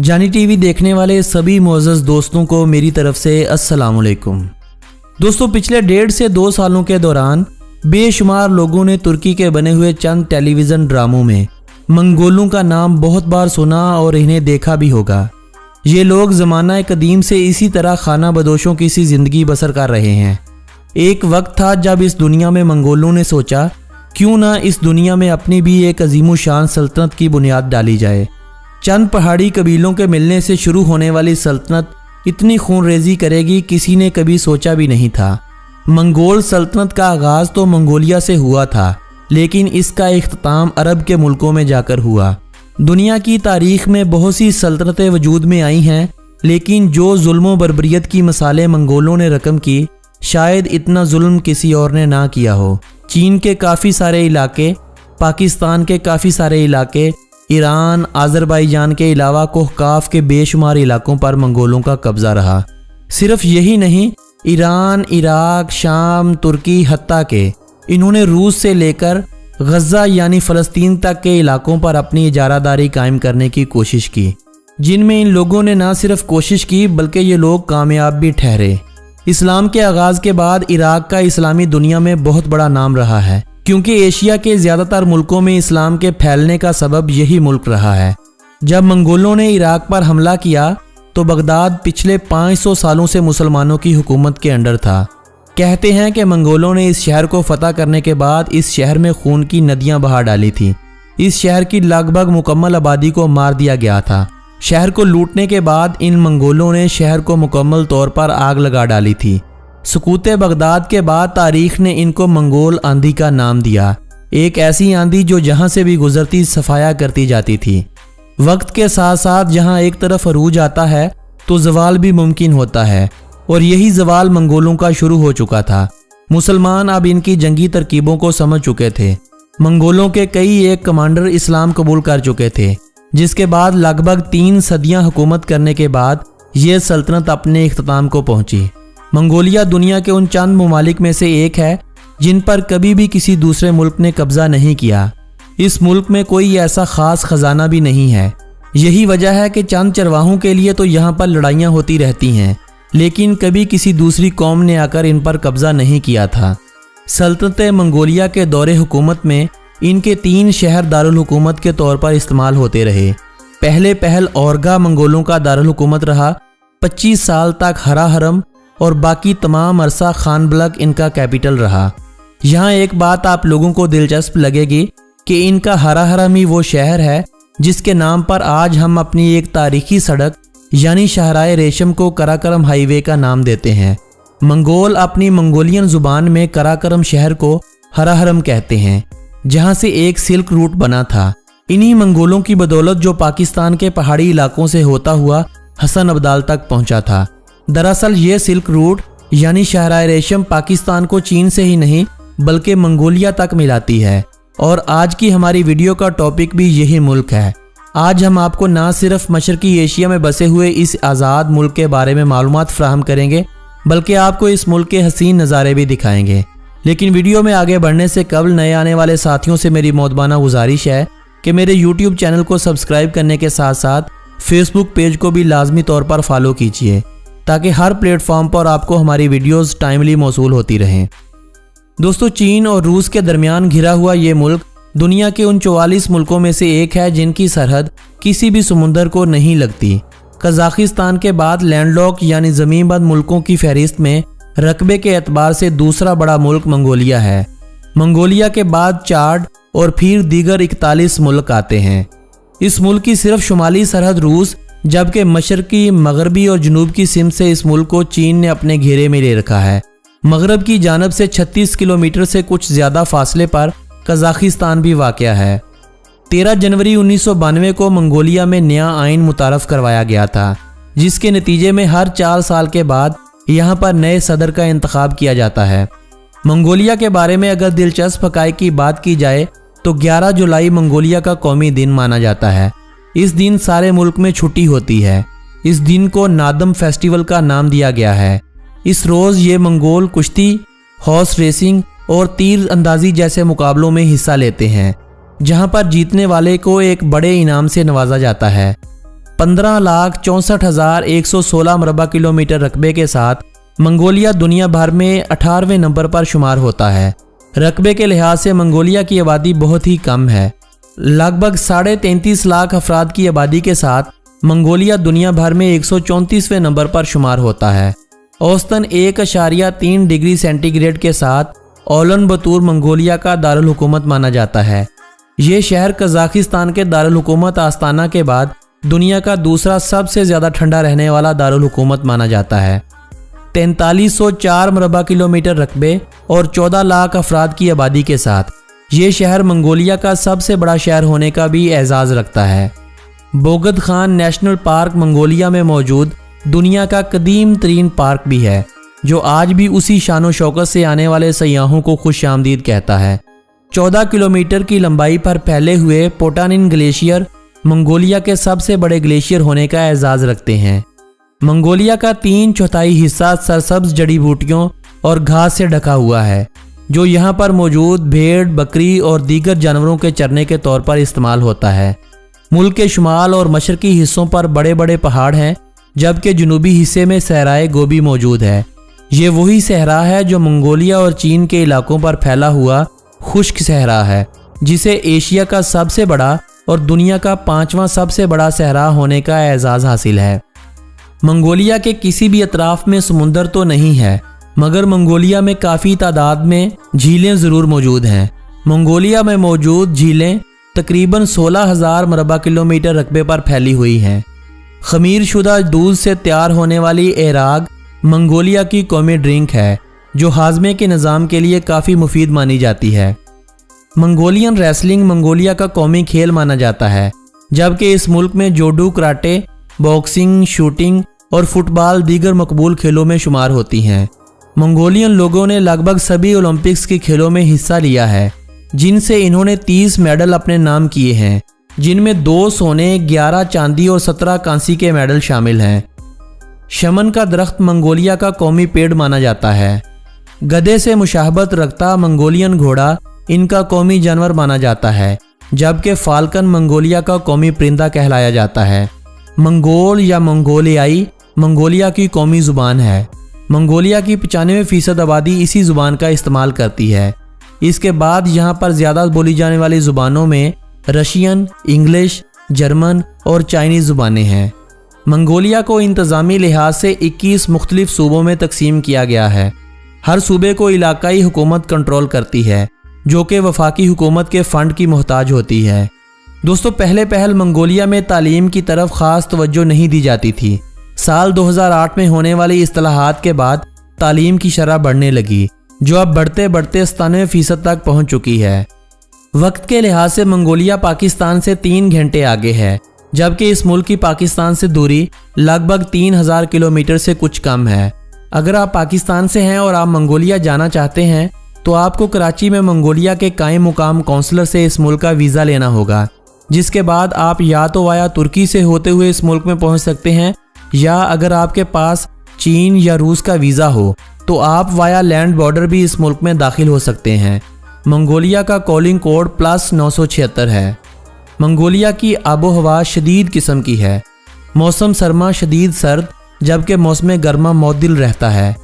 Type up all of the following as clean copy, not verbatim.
जानी टीवी देखने वाले सभी मुअज़्ज़ज़ दोस्तों को मेरी तरफ से अस्सलाम वालेकुम। दोस्तों, पिछले 1.5 से 2 सालों के दौरान बेशुमार लोगों ने तुर्की के बने हुए चंद टेलीविज़न ड्रामों में मंगोलों का नाम बहुत बार सुना और इन्हें देखा भी होगा। ये लोग ज़माना कदीम से इसी तरह खाना बदोशों की सी ज़िंदगी बसर कर रहे हैं। एक वक्त था जब इस दुनिया में मंगोलों ने सोचा क्यों ना इस दुनिया में अपनी भी एक अजीम शान सल्तनत की बुनियाद डाली जाए। चंद पहाड़ी कबीलों के मिलने से शुरू होने वाली सल्तनत इतनी खूनरेजी करेगी किसी ने कभी सोचा भी नहीं था। मंगोल सल्तनत का आगाज़ तो मंगोलिया से हुआ था, लेकिन इसका इख्तिताम अरब के मुल्कों में जाकर हुआ। दुनिया की तारीख में बहुत सी सल्तनतें वजूद में आई हैं, लेकिन जो जुल्म बर्बरियत की मिसालें मंगोलों ने रकम की, शायद इतना जुल्म किसी और ने ना किया हो। चीन के काफ़ी सारे इलाके, पाकिस्तान के काफ़ी सारे इलाके, ईरान, आज़रबाईजान के अलावा कोहकाफ के बेशुमार इलाकों पर मंगोलों का कब्ज़ा रहा। सिर्फ यही नहीं, ईरान, इराक, शाम, तुर्की, हत्ता के इन्होंने रूस से लेकर गज़ा यानी फ़लस्तीन तक के इलाकों पर अपनी इजारादारी कायम करने की कोशिश की, जिनमें इन लोगों ने ना सिर्फ कोशिश की बल्कि ये लोग कामयाब भी ठहरे। इस्लाम के आगाज़ के बाद इराक का इस्लामी दुनिया में बहुत बड़ा नाम रहा है, क्योंकि एशिया के ज़्यादातर मुल्कों में इस्लाम के फैलने का सबब यही मुल्क रहा है। जब मंगोलों ने इराक पर हमला किया तो बगदाद पिछले 500 सालों से मुसलमानों की हुकूमत के अंडर था। कहते हैं कि मंगोलों ने इस शहर को फतह करने के बाद इस शहर में खून की नदियां बहा डाली थी। इस शहर की लगभग मुकम्मल आबादी को मार दिया गया था। शहर को लूटने के बाद इन मंगोलों ने शहर को मुकम्मल तौर पर आग लगा डाली थी। सुकूते बगदाद के बाद तारीख ने इनको मंगोल आंधी का नाम दिया, एक ऐसी आंधी जो जहां से भी गुजरती सफाया करती जाती थी। वक्त के साथ साथ जहां एक तरफ अरूज आता है तो जवाल भी मुमकिन होता है, और यही जवाल मंगोलों का शुरू हो चुका था। मुसलमान अब इनकी जंगी तरकीबों को समझ चुके थे। मंगोलों के कई एक कमांडर इस्लाम कबूल कर चुके थे, जिसके बाद लगभग 3 सदियां हुकूमत करने के बाद ये सल्तनत अपने इख्तिताम को पहुंची। मंगोलिया दुनिया के उन चंद ममालिक में से एक है जिन पर कभी भी किसी दूसरे मुल्क ने कब्जा नहीं किया। इस मुल्क में कोई ऐसा खास खजाना भी नहीं है। यही वजह है कि चंद चरवाहों के लिए तो यहाँ पर लड़ाइयाँ होती रहती हैं, लेकिन कभी किसी दूसरी कौम ने आकर इन पर कब्जा नहीं किया था। सल्तनत मंगोलिया के दौरे हुकूमत में इनके 3 शहर दारुल हुकूमत के तौर पर इस्तेमाल होते रहे। पहले पहल ओरगा मंगोलों का दारुल हुकूमत रहा। 25 साल तक हरा हरम और बाकी तमाम अरसा खानबलक इनका कैपिटल रहा। यहाँ एक बात आप लोगों को दिलचस्प लगेगी कि इनका हरा हरम ही वो शहर है जिसके नाम पर आज हम अपनी एक तारीखी सड़क यानी शाहराए रेशम को कराकरम हाईवे का नाम देते हैं। मंगोल अपनी मंगोलियन जुबान में कराकरम शहर को हरा हरम कहते हैं, जहाँ से एक सिल्क रूट बना था। इन्हीं मंगोलों की बदौलत जो पाकिस्तान के पहाड़ी इलाकों से होता हुआ हसन अब्दाल तक पहुँचा था। दरअसल ये सिल्क रूट यानी शाहराए रेशम पाकिस्तान को चीन से ही नहीं बल्कि मंगोलिया तक मिलाती है, और आज की हमारी वीडियो का टॉपिक भी यही मुल्क है। आज हम आपको ना सिर्फ मशरकी एशिया में बसे हुए इस आज़ाद मुल्क के बारे में मालूमात फराहम करेंगे, बल्कि आपको इस मुल्क के हसीन नज़ारे भी दिखाएंगे। लेकिन वीडियो में आगे बढ़ने से कबल नए आने वाले साथियों से मेरी मौदबाना गुजारिश है कि मेरे यूट्यूब चैनल को सब्सक्राइब करने के साथ साथ फेसबुक पेज को भी लाजमी तौर पर फॉलो कीजिए, ताकि हर प्लेटफॉर्म पर आपको हमारी वीडियोस टाइमली मौसूल होती रहें। दोस्तों, चीन और रूस के दरमियान घिरा हुआ ये मुल्क दुनिया के उन 44 मुल्कों में से एक है जिनकी सरहद किसी भी समुंदर को नहीं लगती। कजाकिस्तान के बाद लैंडलॉक यानी ज़मीनबंद मुल्कों की फहरिस्त में रकबे के एतबार से दूसरा बड़ा मुल्क मंगोलिया है। मंगोलिया के बाद चाड और फिर दीगर 41 मुल्क आते हैं। इस मुल्क की सिर्फ शुमाली सरहद रूस, जबकि मशरकी, मगरबी और जनूब की सिमत से इस मुल्क को चीन ने अपने घेरे में ले रखा है। मगरब की जानब से 36 किलोमीटर से कुछ ज़्यादा फासले पर कजाकिस्तान भी वाक़या है। 13 जनवरी 1992 को मंगोलिया में नया आइन मुतारफ़ करवाया गया था, जिसके नतीजे में हर 4 साल के बाद यहाँ पर नए सदर का इंतखाब किया जाता है। मंगोलिया के बारे में अगर दिलचस्प हक़ाइक़ की बात की जाए तो 11 जुलाई मंगोलिया का कौमी दिन माना जाता है। इस दिन सारे मुल्क में छुट्टी होती है। इस दिन को नादम फेस्टिवल का नाम दिया गया है। इस रोज़ ये मंगोल कुश्ती, हॉर्स रेसिंग और तीर अंदाजी जैसे मुकाबलों में हिस्सा लेते हैं, जहां पर जीतने वाले को एक बड़े इनाम से नवाजा जाता है। 15,64,116 मरबा किलोमीटर रकबे के साथ मंगोलिया दुनिया भर में 18वें नंबर पर शुमार होता है। रकबे के लिहाज से मंगोलिया की आबादी बहुत ही कम है। लगभग 33.5 लाख अफराद की आबादी के साथ मंगोलिया दुनिया भर में 134वें नंबर पर शुमार होता है। औसतन 1.3 डिग्री सेंटीग्रेड के साथ उलान बतूर मंगोलिया का दारुल हुकूमत माना जाता है। ये शहर कजाकिस्तान के दारुल हुकूमत आस्ताना के बाद दुनिया का दूसरा सबसे ज़्यादा ठंडा रहने वाला दारुल हुकूमत माना जाता है। 4304 मरबा किलोमीटर रकबे और 14 लाख अफराद की आबादी के साथ ये शहर मंगोलिया का सबसे बड़ा शहर होने का भी एजाज़ रखता है। बोगद खान नेशनल पार्क मंगोलिया में मौजूद दुनिया का कदीम तरीन पार्क भी है, जो आज भी उसी शानो शौकत से आने वाले सयाहों को खुशामदीद कहता है। 14 किलोमीटर की लंबाई पर फैले हुए पोटानिन ग्लेशियर मंगोलिया के सबसे बड़े ग्लेशियर होने का एजाज़ रखते हैं। मंगोलिया का 3/4 हिस्सा सरसब्ज जड़ी बूटियों और घास से ढका हुआ है, जो यहाँ पर मौजूद भेड़, बकरी और दीगर जानवरों के चरने के तौर पर इस्तेमाल होता है। मुल्क के शुमाल और मशरकी हिस्सों पर बड़े बड़े पहाड़ हैं, जबकि जनूबी हिस्से में सहराए गोबी मौजूद है। ये वही सहरा है जो मंगोलिया और चीन के इलाकों पर फैला हुआ खुश्क सहरा है, जिसे एशिया का सबसे बड़ा और दुनिया का 5वां सबसे बड़ा सहरा होने का एजाज़ हासिल है। मंगोलिया के किसी भी अतराफ में समुंदर तो नहीं है, मगर मंगोलिया में काफ़ी तादाद में झीलें ज़रूर मौजूद हैं। मंगोलिया में मौजूद झीलें तकरीबन 16,000 मरबा किलोमीटर रकबे पर फैली हुई हैं। खमीर शुदा दूध से तैयार होने वाली एराग मंगोलिया की कौमी ड्रिंक है, जो हाजमे के निज़ाम के लिए काफ़ी मुफीद मानी जाती है। मंगोलियन रेसलिंग मंगोलिया का कौमी खेल माना जाता है, जबकि इस मुल्क में जोडू, कराटे, बॉक्सिंग, शूटिंग और फुटबॉल दीगर मकबूल खेलों में शुमार होती हैं। मंगोलियन लोगों ने लगभग सभी ओलंपिक्स के खेलों में हिस्सा लिया है, जिनसे इन्होंने 30 मेडल अपने नाम किए हैं, जिनमें 2 सोने, 11 चांदी और 17 कांसी के मेडल शामिल हैं। शमन का दरख्त मंगोलिया का कौमी पेड़ माना जाता है। गधे से मुशाहबत रखता मंगोलियन घोड़ा इनका कौमी जानवर माना जाता है, जबकि फाल्कन मंगोलिया का कौमी परिंदा कहलाया जाता है। मंगोल या मंगोलियाई मंगोलिया की कौमी ज़ुबान है। मंगोलिया की 95% आबादी इसी ज़ुबान का इस्तेमाल करती है। इसके बाद यहाँ पर ज़्यादा बोली जाने वाली ज़ुबानों में रशियन, इंग्लिश, जर्मन और चाइनीज़ ज़ुबानें हैं। मंगोलिया को इंतज़ामी लिहाज से 21 मुख्तलिफ सूबों में तकसीम किया गया है। हर सूबे को इलाकाई हुकूमत कंट्रोल करती है, जो कि वफाकी हुकूमत के फ़ंड की मोहताज होती है। दोस्तों, पहल मंगोलिया में तालीम की तरफ ख़ास तवज्जो नहीं दी जाती थी। साल 2008 में होने वाली इस्तिलाहात के बाद तालीम की शरह बढ़ने लगी, जो अब बढ़ते बढ़ते 97% तक पहुँच चुकी है। वक्त के लिहाज से मंगोलिया पाकिस्तान से 3 घंटे आगे है, जबकि इस मुल्क की पाकिस्तान से दूरी लगभग 3000 किलोमीटर से कुछ कम है। अगर आप पाकिस्तान से हैं और आप मंगोलिया जाना चाहते हैं, तो आपको कराची में मंगोलिया के कायम मुकाम काउंसलर से इस मुल्क का वीज़ा लेना होगा, जिसके बाद आप या तो वाया तुर्की से होते हुए इस मुल्क में पहुंच सकते हैं, या अगर आपके पास चीन या रूस का वीज़ा हो तो आप वाया लैंड बॉर्डर भी इस मुल्क में दाखिल हो सकते हैं। मंगोलिया का कॉलिंग कोड +976 है। मंगोलिया की आबो हवा शदीद किस्म की है। मौसम सरमा शदीद सर्द, जबकि मौसम गर्मा मौदिल रहता है।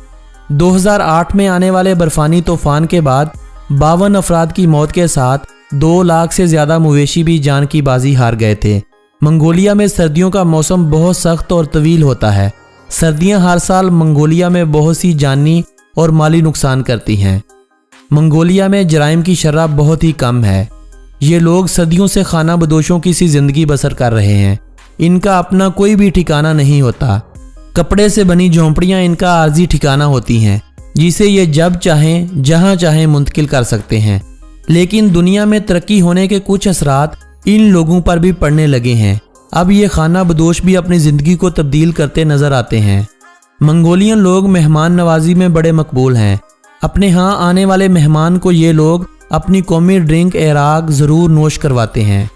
2008 में आने वाले बर्फानी तूफान के बाद 52 अफराद की मौत के साथ 2 लाख से ज़्यादा मवेशी भी जान की बाजी हार गए थे। मंगोलिया में सर्दियों का मौसम बहुत सख्त और तवील होता है। सर्दियां हर साल मंगोलिया में बहुत सी जानी और माली नुकसान करती हैं। मंगोलिया में जराइम की शरह बहुत ही कम है। ये लोग सदियों से खाना बदोशों की सी ज़िंदगी बसर कर रहे हैं। इनका अपना कोई भी ठिकाना नहीं होता। कपड़े से बनी झोंपड़ियाँ इनका आर्जी ठिकाना होती हैं, जिसे ये जब चाहें जहाँ चाहें मुंतकिल कर सकते हैं। लेकिन दुनिया में तरक्की होने के कुछ असरात इन लोगों पर भी पड़ने लगे हैं। अब ये खाना बदोश भी अपनी ज़िंदगी को तब्दील करते नज़र आते हैं। मंगोलियन लोग मेहमान नवाजी में बड़े मकबूल हैं। अपने यहाँ आने वाले मेहमान को ये लोग अपनी कौमी ड्रिंक एराग ज़रूर नोश करवाते हैं।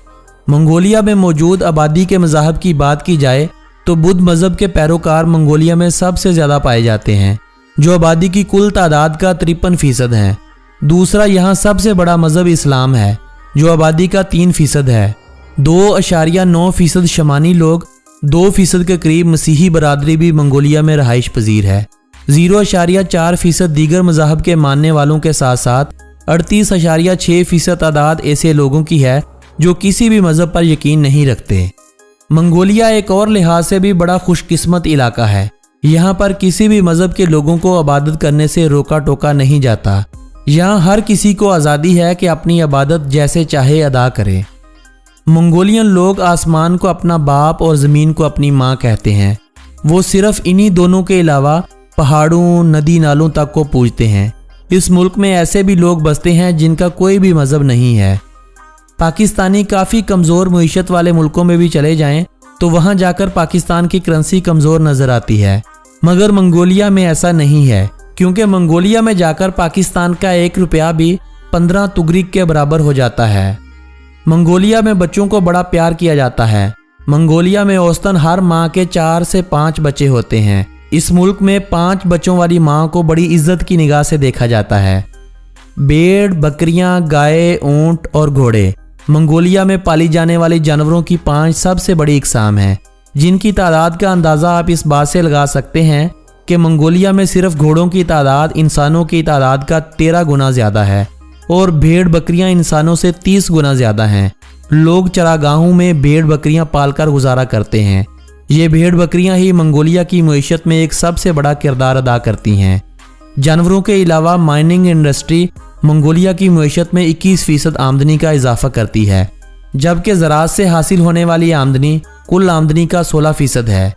मंगोलिया में मौजूद आबादी के मज़ाहब की बात की जाए तो बुद्ध मज़हब के पैरोकार मंगोलिया में सबसे ज़्यादा पाए जाते हैं, जो आबादी की कुल तादाद का 53% है। दूसरा यहाँ सबसे बड़ा मज़हब इस्लाम है, जो आबादी का 3% है। 2.9% शमानी लोग 2% के करीब मसीही बरादरी भी मंगोलिया में रहाइश पजीर है। 0.4% दीगर मज़ाहब के मानने वालों के साथ साथ 38.6% तादाद ऐसे लोगों की है जो किसी भी मज़हब पर यकीन नहीं रखते। मंगोलिया एक और लिहाज से भी बड़ा खुशकिस्मत इलाका है। यहाँ पर किसी भी मज़हब के लोगों को इबादत करने से रोका टोका नहीं जाता। यहाँ हर किसी को आज़ादी है कि अपनी इबादत जैसे चाहे अदा करे। मंगोलियन लोग आसमान को अपना बाप और ज़मीन को अपनी माँ कहते हैं। वो सिर्फ इन्हीं दोनों के अलावा पहाड़ों, नदी नालों तक को पूजते हैं। इस मुल्क में ऐसे भी लोग बसते हैं जिनका कोई भी मज़हब नहीं है। पाकिस्तानी काफ़ी कमज़ोर मईशत वाले मुल्कों में भी चले जाएं तो वहाँ जाकर पाकिस्तान की करेंसी कमज़ोर नज़र आती है, मगर मंगोलिया में ऐसा नहीं है, क्योंकि मंगोलिया में जाकर पाकिस्तान का 1 रुपया भी 15 तुगरिक के बराबर हो जाता है। मंगोलिया में बच्चों को बड़ा प्यार किया जाता है। मंगोलिया में औसतन हर माँ के 4 से 5 बच्चे होते हैं। इस मुल्क में 5 बच्चों वाली माँ को बड़ी इज्जत की निगाह से देखा जाता है। भेड़, बकरियां, गाय, ऊंट और घोड़े मंगोलिया में पाली जाने वाली जानवरों की 5 सबसे बड़ी इकसाम हैं, जिनकी तादाद का अंदाज़ा आप इस बात से लगा सकते हैं कि मंगोलिया में सिर्फ घोड़ों की तादाद इंसानों की तादाद का 13 गुना ज़्यादा है और भेड़ बकरियां इंसानों से 30 गुना ज़्यादा हैं। लोग चरागाहों में भेड़ बकरियां पालकर गुजारा करते हैं। ये भेड़ बकरियां ही मंगोलिया की मईशत में एक सबसे बड़ा किरदार अदा करती हैं। जानवरों के अलावा माइनिंग इंडस्ट्री मंगोलिया की मईशत में 21% आमदनी का इजाफा करती है, जबकि ज़राअत से हासिल होने वाली आमदनी कुल आमदनी का 16% है।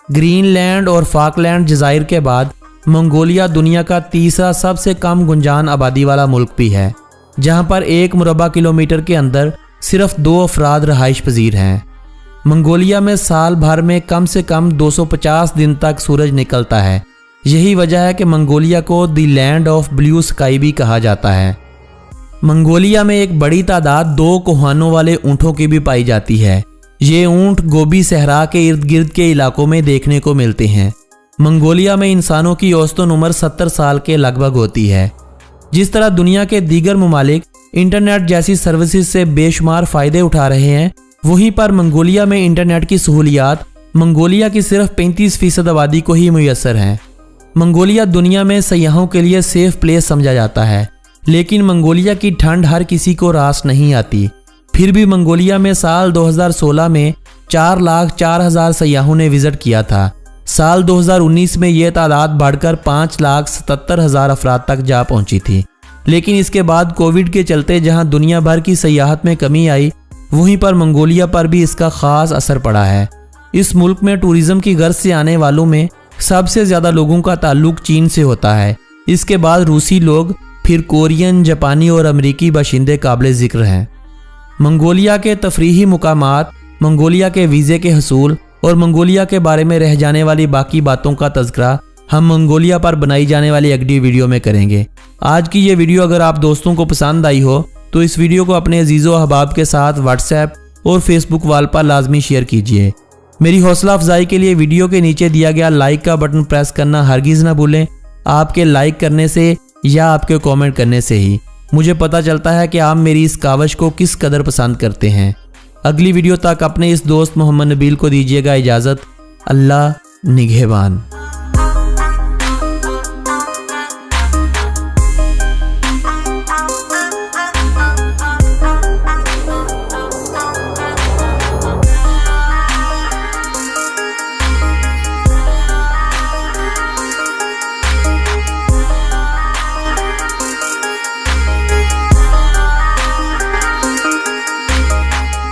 ग्रीनलैंड और फाकलैंड जज़ाइर के बाद मंगोलिया दुनिया का तीसरा सबसे कम गुंजान आबादी वाला मुल्क भी है, जहाँ पर 1 मुरबा किलोमीटर के अंदर सिर्फ 2 अफराद रहाइश पजीर हैं। मंगोलिया में साल भर में कम से कम 250 दिन तक सूरज निकलता है। यही वजह है कि मंगोलिया को the land of blue sky भी कहा जाता है। मंगोलिया में एक बड़ी तादाद 2 कोहानों वाले ऊँटों की भी पाई जाती है। ये ऊँट गोबी सहरा के इर्द गिर्द के इलाकों में देखने को मिलते हैं। मंगोलिया में इंसानों की औसतन उम्र 70 साल के लगभग होती है। जिस तरह दुनिया के दीगर ममालिक इंटरनेट जैसी सर्विसेज से बेशुमार फ़ायदे उठा रहे हैं, वहीं पर मंगोलिया में इंटरनेट की सहूलियात मंगोलिया की सिर्फ 35% आबादी को ही मुयस्सर हैं। मंगोलिया दुनिया में सयाहों के लिए सेफ प्लेस समझा जाता है, लेकिन मंगोलिया की ठंड हर किसी को रास नहीं आती। फिर भी मंगोलिया में साल 2016 में 4,04,000 सयाहों ने विजिट किया था। साल 2019 में यह तादाद बढ़कर 5,77,000 अफराद तक जा पहुंची थी। लेकिन इसके बाद कोविड के चलते जहां दुनिया भर की सयाहत में कमी आई, वहीं पर मंगोलिया पर भी इसका खास असर पड़ा है। इस मुल्क में टूरिज्म की गर्ज से आने वालों में सबसे ज़्यादा लोगों का ताल्लुक चीन से होता है। इसके बाद रूसी लोग, फिर कोरियन, जापानी और अमरीकी बाशिंदे काबिल ज़िक्र हैं। मंगोलिया के तफरीही मुकामात, मंगोलिया के वीज़े के हसूल और मंगोलिया के बारे में रह जाने वाली बाकी बातों का तज़किरा हम मंगोलिया पर बनाई जाने वाली अगली वीडियो में करेंगे। आज की ये वीडियो अगर आप दोस्तों को पसंद आई हो तो इस वीडियो को अपने अजीज़ो अहबाब के साथ व्हाट्सएप और फेसबुक वाल पर लाजमी शेयर कीजिए। मेरी हौसला अफजाई के लिए वीडियो के नीचे दिया गया लाइक का बटन प्रेस करना हरगिज़ ना भूलें। आपके लाइक करने से या आपके कमेंट करने से ही मुझे पता चलता है कि आप मेरी इस कावश को किस कदर पसंद करते हैं। अगली वीडियो तक अपने इस दोस्त मोहम्मद नबील को दीजिएगा इजाज़त। अल्लाह निगहबान।